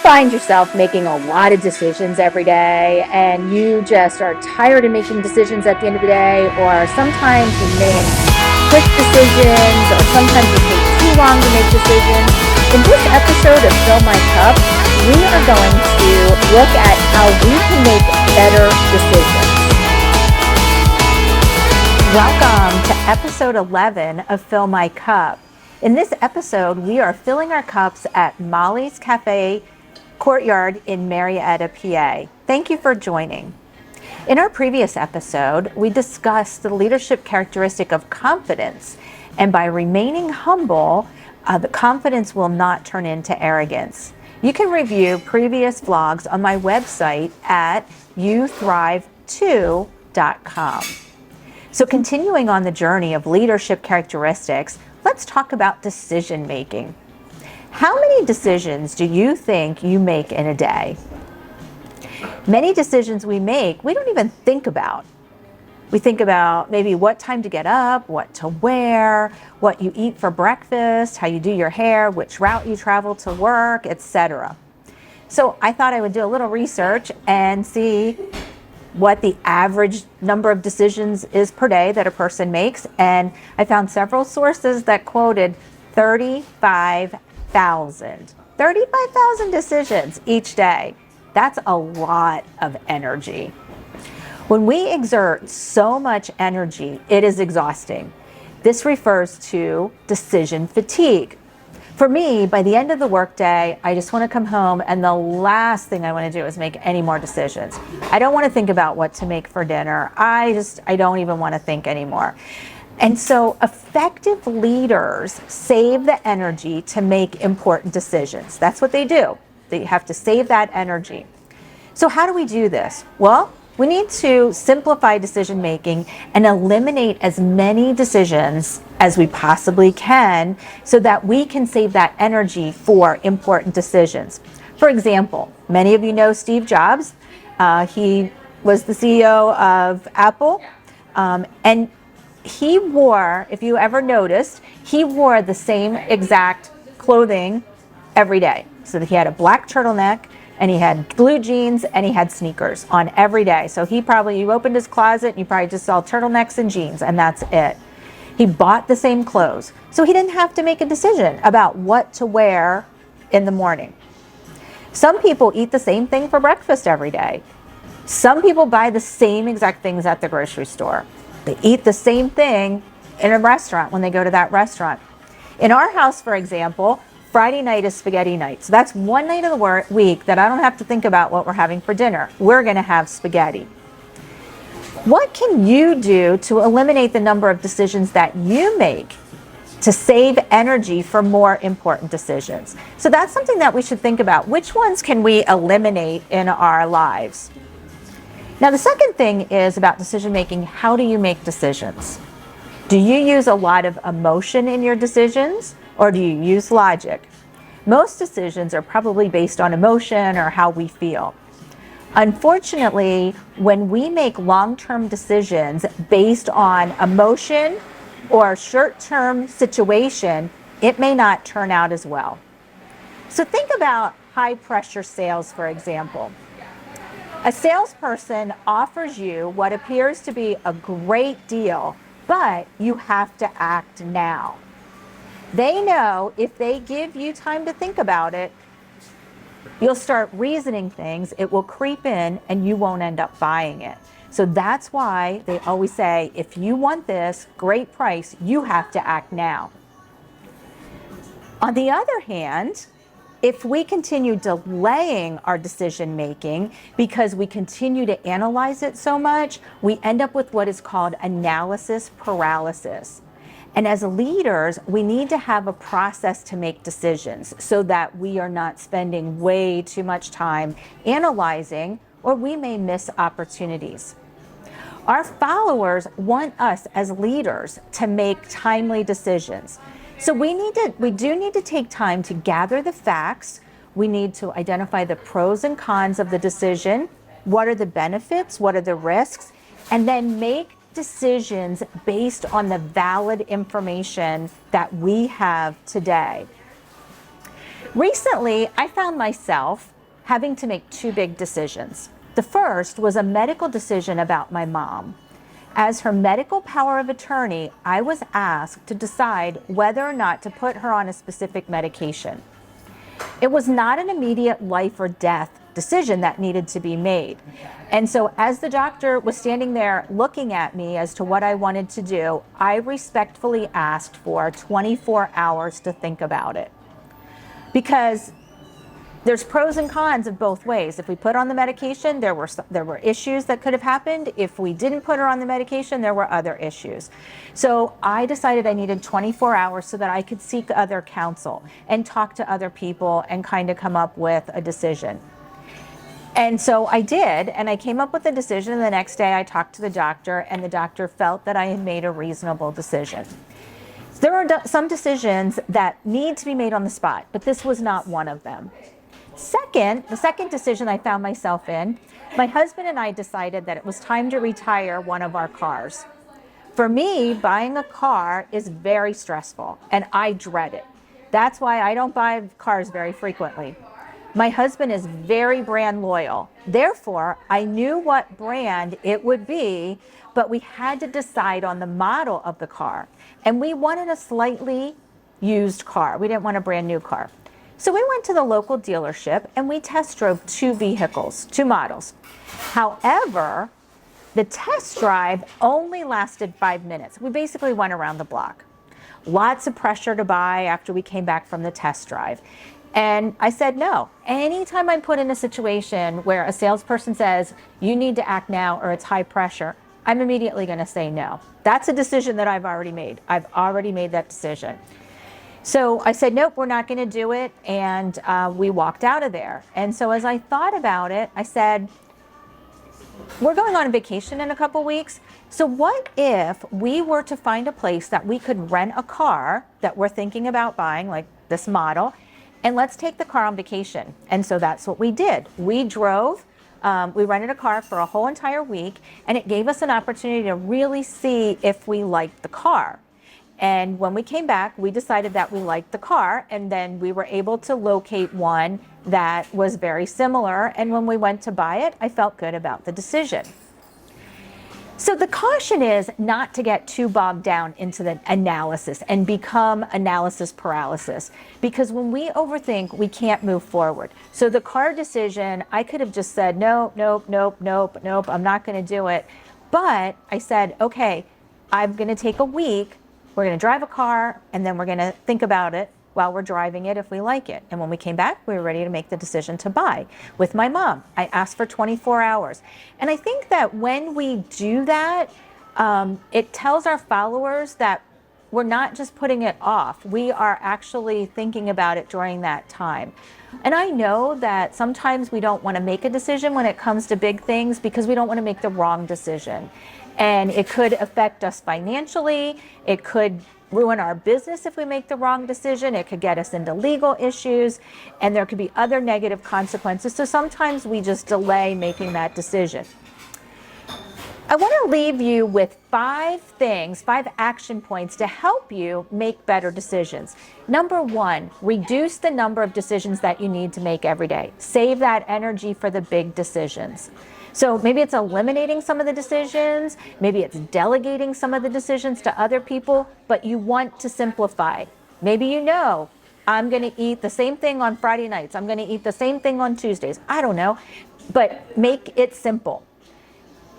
find yourself making a lot of decisions every day and you just are tired of making decisions at the end of the day, or sometimes you make quick decisions, or sometimes it takes too long to make decisions? In this episode of Fill My Cup, we are going to look at how we can make better decisions. Welcome to episode 11 of Fill My Cup. In this episode, we are filling our cups at Molly's Café, Courtyard in Marietta, PA. Thank you for joining. In our previous episode, we discussed the leadership characteristic of confidence, and by remaining humble, the confidence will not turn into arrogance. You can review previous vlogs on my website at youthrive2.com. So continuing on the journey of leadership characteristics, let's talk about decision making. How many decisions do you think you make in a day? Many decisions we make, we don't even think about. We think about maybe what time to get up, what to wear, what you eat for breakfast, how you do your hair, which route you travel to work, etc. So I thought I would do a little research and see what the average number of decisions is per day that a person makes. And I found several sources that quoted 35,000 decisions each day. That's a lot of energy. When we exert so much energy, it is exhausting. This refers to decision fatigue. For me, by the end of the workday, I just want to come home and the last thing I want to do is make any more decisions. I don't want to think about what to make for dinner. I don't even want to think anymore. And so effective leaders save the energy to make important decisions. That's what they do. They have to save that energy. So how do we do this? Well, we need to simplify decision making and eliminate as many decisions as we possibly can so that we can save that energy for important decisions. For example, many of you know Steve Jobs. He was the CEO of Apple, and he wore, if you ever noticed, he wore the same exact clothing every day. So that he had a black turtleneck, and he had blue jeans, and he had sneakers on every day. So you opened his closet, and you probably just saw turtlenecks and jeans, and that's it. He bought the same clothes. So he didn't have to make a decision about what to wear in the morning. Some people eat the same thing for breakfast every day. Some people buy the same exact things at the grocery store. They eat the same thing in a restaurant when they go to that restaurant. In our house, for example, Friday night is spaghetti night. So that's one night of the week that I don't have to think about what we're having for dinner. We're going to have spaghetti. What can you do to eliminate the number of decisions that you make to save energy for more important decisions? So that's something that we should think about. Which ones can we eliminate in our lives? Now, the second thing is about decision making. How do you make decisions? Do you use a lot of emotion in your decisions, or do you use logic? Most decisions are probably based on emotion or how we feel. Unfortunately, when we make long-term decisions based on emotion or short-term situation, it may not turn out as well. So think about high-pressure sales, for example. A salesperson offers you what appears to be a great deal, but you have to act now. They know if they give you time to think about it, you'll start reasoning things, it will creep in, and you won't end up buying it. So that's why they always say, if you want this great price, you have to act now. On the other hand, if we continue delaying our decision making because we continue to analyze it so much, we end up with what is called analysis paralysis. And as leaders, we need to have a process to make decisions so that we are not spending way too much time analyzing, or we may miss opportunities. Our followers want us as leaders to make timely decisions. So we do need to take time to gather the facts. We need to identify the pros and cons of the decision. What are the benefits? What are the risks? And then make decisions based on the valid information that we have today. Recently, I found myself having to make two big decisions. The first was a medical decision about my mom. As her medical power of attorney, I was asked to decide whether or not to put her on a specific medication. It was not an immediate life or death decision that needed to be made. And so as the doctor was standing there looking at me as to what I wanted to do, I respectfully asked for 24 hours to think about it. Because there's pros and cons of both ways. If we put her on the medication, there were issues that could have happened. If we didn't put her on the medication, there were other issues. So I decided I needed 24 hours so that I could seek other counsel and talk to other people and kind of come up with a decision. And so I did, and I came up with a decision, and the next day I talked to the doctor, and the doctor felt that I had made a reasonable decision. There are some decisions that need to be made on the spot, but this was not one of them. The second decision I found myself in, my husband and I decided that it was time to retire one of our cars. For me, buying a car is very stressful, and I dread it. That's why I don't buy cars very frequently. My husband is very brand loyal. Therefore, I knew what brand it would be, but we had to decide on the model of the car. And we wanted a slightly used car. We didn't want a brand new car. So we went to the local dealership and we test drove two models. However, the test drive only lasted 5 minutes. We basically went around the block. Lots of pressure to buy after we came back from the test drive. And I said no. Anytime I'm put in a situation where a salesperson says, you need to act now or it's high pressure, I'm immediately going to say no. That's a decision that I've already made. I've already made that decision. So I said, nope, we're not going to do it. And we walked out of there. And so as I thought about it, I said, we're going on a vacation in a couple weeks. So what if we were to find a place that we could rent a car that we're thinking about buying, like this model, and let's take the car on vacation. And so that's what we did. We drove, we rented a car for a whole entire week, and it gave us an opportunity to really see if we liked the car. And when we came back, we decided that we liked the car, and then we were able to locate one that was very similar. And when we went to buy it, I felt good about the decision. So the caution is not to get too bogged down into the analysis and become analysis paralysis, because when we overthink, we can't move forward. So the car decision, I could have just said, no, nope, nope, nope, nope, I'm not going to do it. But I said, okay, I'm going to take a week. We're going to drive a car, and then we're going to think about it while we're driving it if we like it. And when we came back, we were ready to make the decision to buy. With my mom, I asked for 24 hours. And I think that when we do that, it tells our followers that we're not just putting it off. We are actually thinking about it during that time. And I know that sometimes we don't want to make a decision when it comes to big things because we don't want to make the wrong decision. And it could affect us financially. It could ruin our business if we make the wrong decision. It could get us into legal issues, and there could be other negative consequences. So sometimes we just delay making that decision. I want to leave you with 5 action points to help you make better decisions. Number 1, reduce the number of decisions that you need to make every day. Save that energy for the big decisions. So maybe it's eliminating some of the decisions, maybe it's delegating some of the decisions to other people, but you want to simplify. Maybe you know, I'm going to eat the same thing on Friday nights, I'm going to eat the same thing on Tuesdays. I don't know, but make it simple.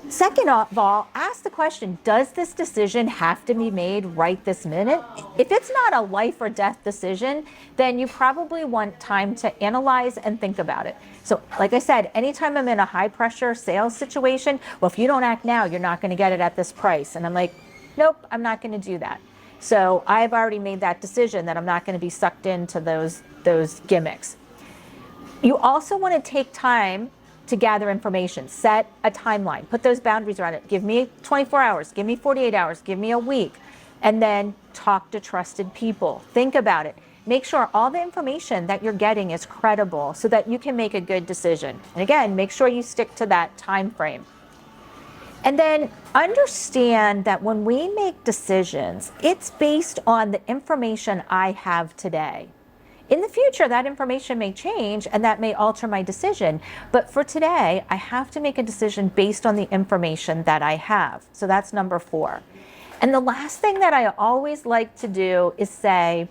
Second of all, ask the question, does this decision have to be made right this minute? If it's not a life or death decision, then you probably want time to analyze and think about it. So like I said, anytime I'm in a high pressure sales situation, well, if you don't act now, you're not going to get it at this price. And I'm like, nope, I'm not going to do that. So I've already made that decision that I'm not going to be sucked into those gimmicks. You also want to take time to gather information, set a timeline, put those boundaries around it. Give me 24 hours, give me 48 hours, give me a week, and then talk to trusted people. Think about it. Make sure all the information that you're getting is credible so that you can make a good decision. And again, make sure you stick to that time frame. And then understand that when we make decisions, it's based on the information I have today. In the future, that information may change and that may alter my decision. But for today, I have to make a decision based on the information that I have. So that's number 4. And the last thing that I always like to do is say,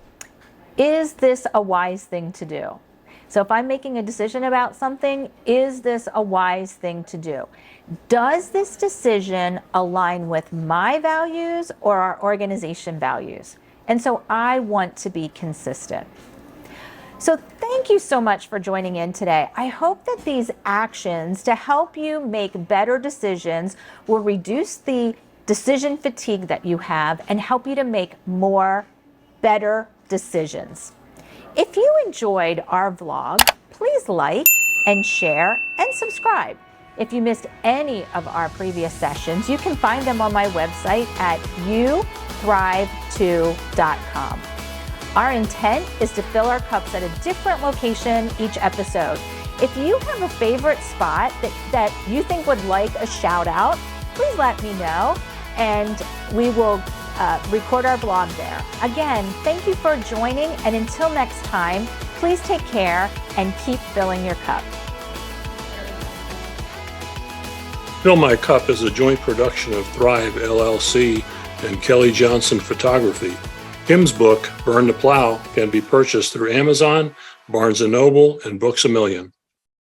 is this a wise thing to do? So if I'm making a decision about something, is this a wise thing to do? Does this decision align with my values or our organization values? And so I want to be consistent. So thank you so much for joining in today. I hope that these actions to help you make better decisions will reduce the decision fatigue that you have and help you to make more better decisions. If you enjoyed our vlog, please like and share and subscribe. If you missed any of our previous sessions, you can find them on my website at youthrive2.com. Our intent is to fill our cups at a different location each episode. If you have a favorite spot that you think would like a shout out, please let me know and we will record our blog there. Again, thank you for joining, and until next time, please take care and keep filling your cup. Fill My Cup is a joint production of Thrive LLC and Kelly Johnson Photography. Kim's book, Burn the Plow, can be purchased through Amazon, Barnes & Noble, and Books A Million.